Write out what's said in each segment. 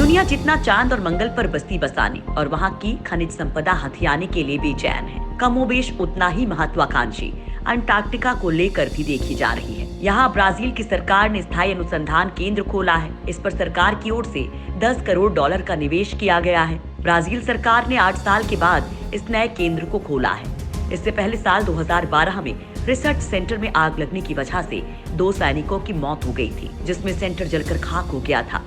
दुनिया जितना चांद और मंगल पर बस्ती बसाने और वहाँ की खनिज संपदा हथियाने के लिए बेचैन है, कमोबेश उतना ही महत्वाकांक्षी अंटार्कटिका को लेकर भी देखी जा रही है। यहाँ ब्राजील की सरकार ने स्थायी अनुसंधान केंद्र खोला है। इस पर सरकार की ओर से 10 करोड़ डॉलर का निवेश किया गया है। ब्राजील सरकार ने 8 साल के बाद इस नए केंद्र को खोला है। इससे पहले साल 2012 में रिसर्च सेंटर में आग लगने की वजह से 2 सैनिकों की मौत हो गई थी, जिसमें सेंटर जलकर खाक हो गया था।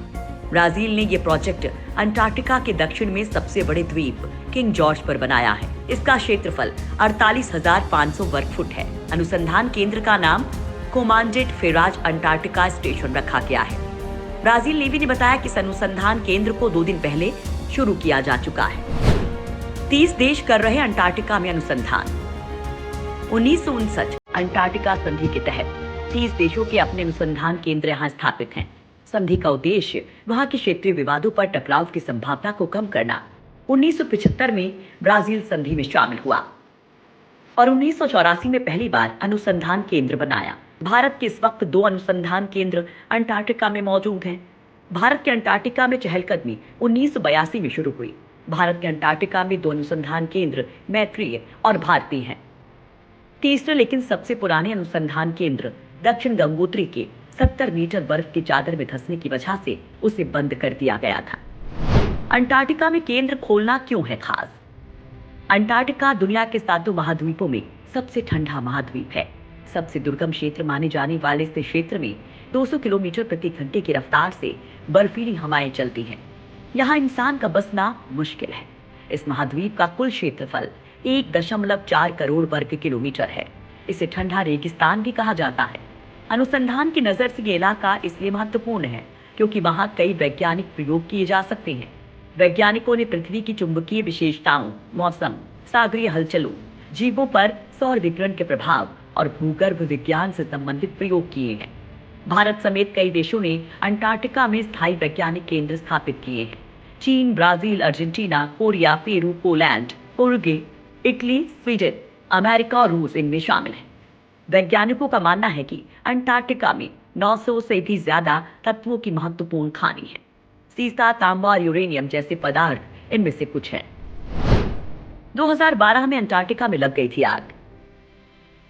ब्राजील ने ये प्रोजेक्ट अंटार्कटिका के दक्षिण में सबसे बड़े द्वीप किंग जॉर्ज पर बनाया है। इसका क्षेत्रफल 48,500 वर्ग फुट है। अनुसंधान केंद्र का नाम कोमांडेट फेराज अंटार्कटिका स्टेशन रखा गया है। ब्राजील नेवी ने बताया कि इस अनुसंधान केंद्र को 2 दिन पहले शुरू किया जा चुका है। 30 देश कर रहे अंटार्कटिका में अनुसंधान। 1959 अंटार्कटिका संधि के तहत 30 देशों के अपने अनुसंधान केंद्र यहाँ स्थापित हैं। संधि का उद्देश्य वहाँ के क्षेत्रीय विवादों पर टकराव की संभावना को कम करना। 1975 में ब्राजील संधि में शामिल हुआ और 1984 में पहली बार अनुसंधान केंद्र बनाया। भारत के इस वक्त 2 अनुसंधान केंद्र अंटार्कटिका में मौजूद हैं। भारत के अंटार्कटिका में चहलकदमी 1982 में शुरू हुई। भारत के अंटार्कटिका में 2 अनुसंधान केंद्र मैत्रेय और भारती हैं। तीसरे लेकिन सबसे पुराने अनुसंधान केंद्र दक्षिण गंगोत्री के 70 मीटर बर्फ की चादर में धंसने की वजह से उसे बंद कर दिया गया था। अंटार्कटिका में केंद्र खोलना क्यों है खास? अंटार्कटिका दुनिया के 7 महाद्वीपों में सबसे ठंडा महाद्वीप है। सबसे दुर्गम क्षेत्र माने जाने वाले इस क्षेत्र में 200 किलोमीटर प्रति घंटे की रफ्तार से बर्फीली हवाएं चलती हैं। यहाँ इंसान का बसना मुश्किल है। इस महाद्वीप का कुल क्षेत्रफल 1.4 करोड़ वर्ग किलोमीटर है। इसे ठंडा रेगिस्तान भी कहा जाता है। अनुसंधान की नजर से ये इलाका इसलिए महत्वपूर्ण है क्योंकि वहाँ कई वैज्ञानिक प्रयोग किए जा सकते हैं। वैज्ञानिकों ने पृथ्वी की चुंबकीय विशेषताओं, मौसम, सागरीय हलचलों, जीवों पर सौर विकिरण के प्रभाव और भूगर्भ विज्ञान से संबंधित प्रयोग किए हैं। भारत समेत कई देशों ने अंटार्कटिका में स्थायी वैज्ञानिक केंद्र स्थापित किए हैं। चीन, Brazil, Argentina, Korea, Peru, Poland, Uruguay, Italy, Sweden, America और रूस इनमें शामिल हैं। वैज्ञानिकों का मानना है कि अंटार्कटिका में 900 से भी ज्यादा तत्वों की महत्वपूर्ण खानी है। सीसा, तांबा और यूरेनियम जैसे पदार्थ इनमें से कुछ हैं। 2012 में अंटार्कटिका में लग गई थी आग।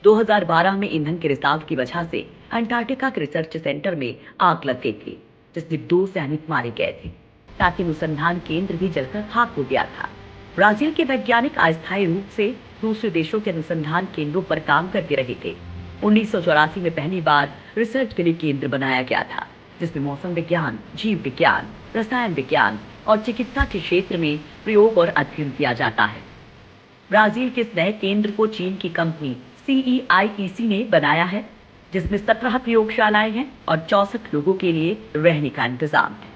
2012 में ईंधन के रिसाव की वजह से अंटार्कटिका के रिसर्च सेंटर में आग लग गई थी, जिसमें 2 सैनिक मारे गए थे। साथ ही अनुसंधान केंद्र भी जलकर खाक हो गया था। ब्राजील के वैज्ञानिक अस्थायी रूप से दूसरे देशों के अनुसंधान केंद्रों पर काम करते रहे थे। 1984 में पहली बार रिसर्च के लिए केंद्र बनाया गया था, जिसमें मौसम विज्ञान, जीव विज्ञान, रसायन विज्ञान और चिकित्सा के क्षेत्र में प्रयोग और अध्ययन किया जाता है। ब्राजील के इस नए केंद्र को चीन की कंपनी CEIEC ने बनाया है, जिसमें 17 प्रयोगशालाएं हैं और 64 लोगों के लिए रहने का इंतजाम है।